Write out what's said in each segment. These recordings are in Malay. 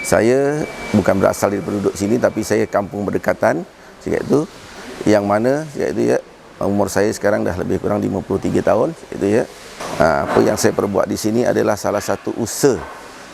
Saya bukan berasal dari penduduk sini, tapi saya kampung berdekatan cakap itu, yang mana cakap itu ya, umur saya sekarang dah lebih kurang 53 tahun itu ya. Apa yang saya perbuat di sini adalah salah satu usaha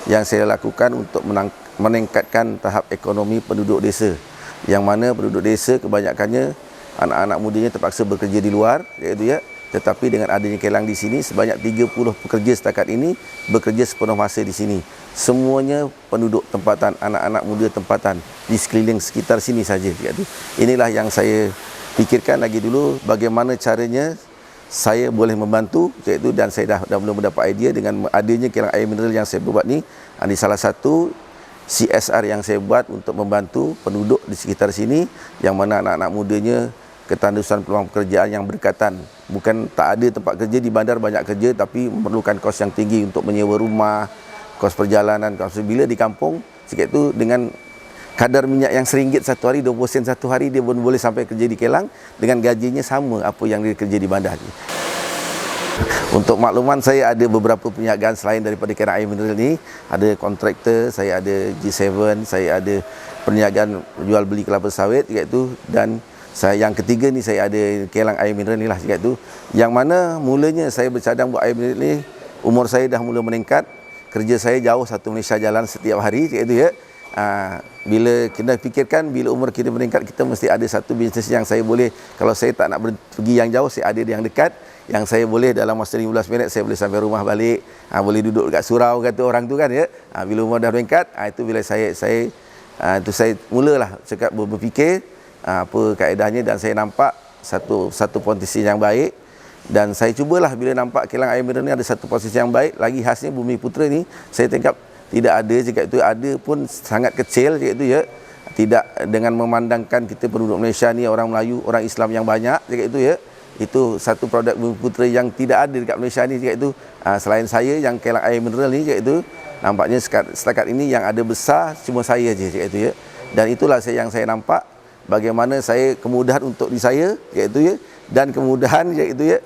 yang saya lakukan untuk meningkatkan tahap ekonomi penduduk desa, yang mana penduduk desa kebanyakannya anak-anak mudanya terpaksa bekerja di luar iaitu ya, tetapi dengan adanya kilang di sini sebanyak 30 pekerja setakat ini bekerja sepenuh masa di sini. Semuanya penduduk tempatan, anak-anak muda tempatan di sekeliling sekitar sini saja iaitu. Inilah yang saya fikirkan lagi dulu, bagaimana caranya saya boleh membantu iaitu, dan saya dah mula mendapat idea dengan adanya kilang air mineral yang saya buat ni. Ini salah satu CSR yang saya buat untuk membantu penduduk di sekitar sini, yang mana anak-anak mudanya ketandusan peluang pekerjaan yang berdekatan. Bukan tak ada tempat kerja di bandar, banyak kerja, tapi memerlukan kos yang tinggi untuk menyewa rumah, kos perjalanan. Bila di kampung sikit tu dengan kadar minyak yang RM1 satu hari, 20 sen satu hari, dia pun boleh sampai kerja di kilang dengan gajinya sama apa yang dia kerja di bandar. Untuk makluman, saya ada beberapa perniagaan selain daripada kilang air mineral ni. Ada kontraktor, saya ada G7, saya ada perniagaan jual beli kelapa sawit iaitu, dan saya yang ketiga ni saya ada kilang air mineral ni lah iaitu, yang mana mulanya saya bercadang buat air mineral ni, umur saya dah mula meningkat, kerja saya jauh satu Malaysia jalan setiap hari iaitu ya. Bila kita fikirkan, bila umur kita meningkat, kita mesti ada satu bisnes yang saya boleh, kalau saya tak nak pergi yang jauh, saya ada yang dekat, yang saya boleh dalam masa 15 minit saya boleh sampai rumah balik, boleh duduk dekat surau kata orang tu kan ya. Bila umur dah meningkat, itu bila saya mulalah cakap berfikir apa kaedahnya, dan saya nampak satu posisi yang baik, dan saya cubalah bila nampak kilang air mineral ni ada satu posisi yang baik. Lagi khasnya Bumiputera ni, saya tengok tidak ada cakap itu, ada pun sangat kecil cakap itu ya. Tidak dengan memandangkan kita penduduk Malaysia ni orang Melayu, orang Islam yang banyak cakap itu ya. Itu satu produk Bumiputera yang tidak ada dekat Malaysia ni cakap itu. Selain saya yang kilang air mineral ni cakap itu, nampaknya setakat ini yang ada besar cuma saya je cakap itu ya. Dan itulah yang saya nampak bagaimana saya kemudahan untuk di saya iaitu ya, dan kemudahan iaitu ya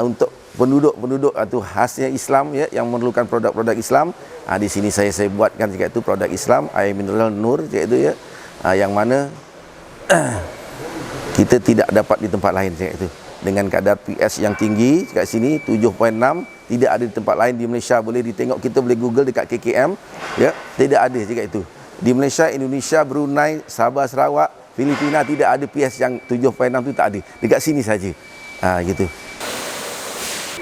untuk penduduk itu khasnya Islam ya, yang memerlukan produk-produk Islam. Di sini saya buatkan juga itu produk Islam, air mineral Nur iaitu ya, yang mana kita tidak dapat di tempat lain iaitu, dengan kadar PS yang tinggi kat sini 7.6, tidak ada di tempat lain di Malaysia. Boleh ditengok, kita boleh Google dekat KKM ya, tidak ada juga itu di Malaysia, Indonesia, Brunei, Sabah, Sarawak, Filipina, tidak ada PS yang 7.6 tu, tak ada. Dekat sini saja. Gitu.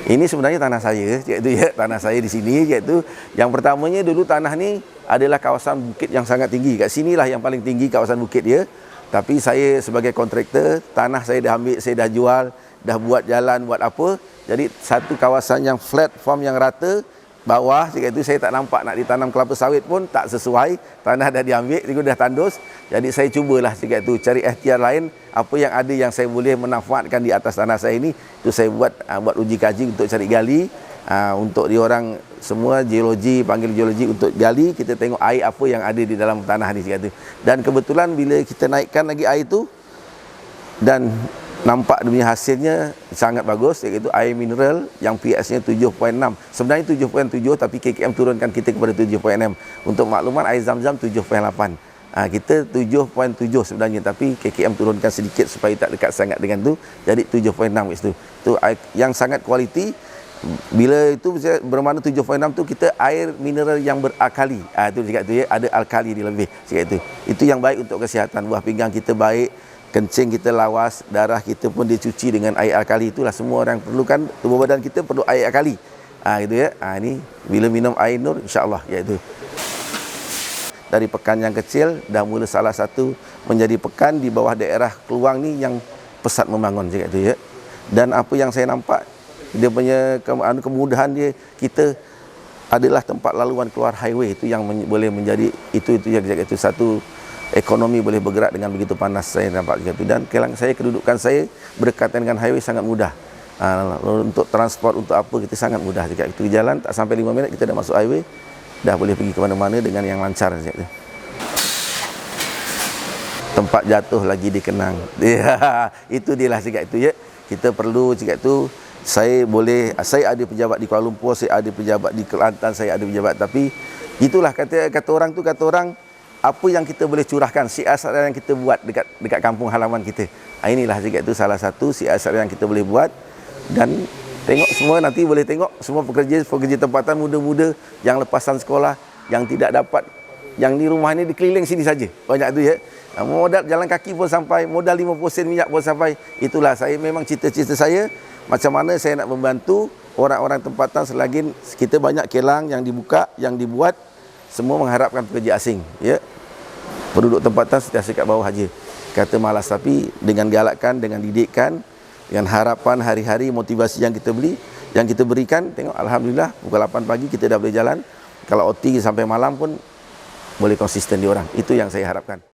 Ini sebenarnya tanah saya, iaitu ya, tanah saya di sini iaitu. Yang pertamanya dulu tanah ni adalah kawasan bukit yang sangat tinggi. Kat sinilah yang paling tinggi kawasan bukit dia. Tapi saya sebagai kontraktor, tanah saya dah ambil, saya dah jual, dah buat jalan, buat apa. Jadi satu kawasan yang flat, form yang rata, bawah iaitu saya tak nampak nak ditanam kelapa sawit pun tak sesuai, tanah dah diambil, itu dah tandus. Jadi saya cubalah iaitu cari ikhtiar lain, apa yang ada yang saya boleh memanfaatkan di atas tanah saya ini, itu saya buat uji kaji untuk cari gali, untuk diorang semua geologi, panggil geologi untuk gali, kita tengok air apa yang ada di dalam tanah ni iaitu. Dan kebetulan bila kita naikkan lagi air tu, dan nampak dunia hasilnya sangat bagus, iaitu air mineral yang pH-nya 7.6. Sebenarnya 7.7, tapi KKM turunkan kita kepada 7.6. Untuk makluman, air Zam-Zam 7.8. Kita 7.7 sebenarnya, tapi KKM turunkan sedikit supaya tak dekat sangat dengan tu, jadi 7.6 itu. Itu air yang sangat kualiti. Bila itu bermakna 7.6 tu kita air mineral yang berakali. Itu cakap tu ya, ada alkali di lebih. Cakap itu. Itu yang baik untuk kesihatan. Buah pinggang kita baik, kencing kita lawas, darah kita pun dicuci dengan air alkali. Itulah semua orang perlukan, tubuh badan kita perlu air alkali. Gitu ya. Ini bila minum air Nur, insya-Allah iaitu. Dari pekan yang kecil dah mula salah satu menjadi pekan di bawah daerah Keluang ni yang pesat membangun juga itu ya. Dan apa yang saya nampak, dia punya kemudahan dia, kita adalah tempat laluan keluar highway, itu yang boleh menjadi itu yang itu satu ekonomi boleh bergerak dengan begitu panas, saya nampak begitu. Dan kilang saya, kedudukan saya berdekatan dengan highway sangat mudah. Untuk transport, untuk apa, kita sangat mudah juga. Itu jalan tak sampai 5 minit kita dah masuk highway, dah boleh pergi ke mana-mana dengan yang lancar. Tempat jatuh lagi dikenang. Itu dia lah cakap itu ya. Kita perlu cakap tu saya ada pejabat di Kuala Lumpur, saya ada pejabat di Kelantan, saya ada pejabat, tapi itulah kata orang, apa yang kita boleh curahkan, siasat yang kita buat dekat kampung halaman kita. Inilah juga itu salah satu siasat yang kita boleh buat, dan tengok semua nanti boleh tengok semua pekerja tempatan muda-muda yang lepasan sekolah, yang tidak dapat, yang di rumah ni dikeliling sini saja. Banyak tu ya. Modal jalan kaki pun sampai, modal 50 sen minyak pun sampai. Itulah saya memang cita-cita saya, macam mana saya nak membantu orang-orang tempatan selagi kita banyak kilang yang dibuka, yang dibuat, semua mengharapkan pekerja asing, ya. Penduduk tempatan sentiasa kat bawah aja. Kata malas, tapi dengan galakkan, dengan didikkan, dengan harapan hari-hari motivasi yang kita berikan, tengok alhamdulillah pukul 8 pagi kita dah boleh jalan. Kalau OT sampai malam pun boleh konsisten di orang. Itu yang saya harapkan.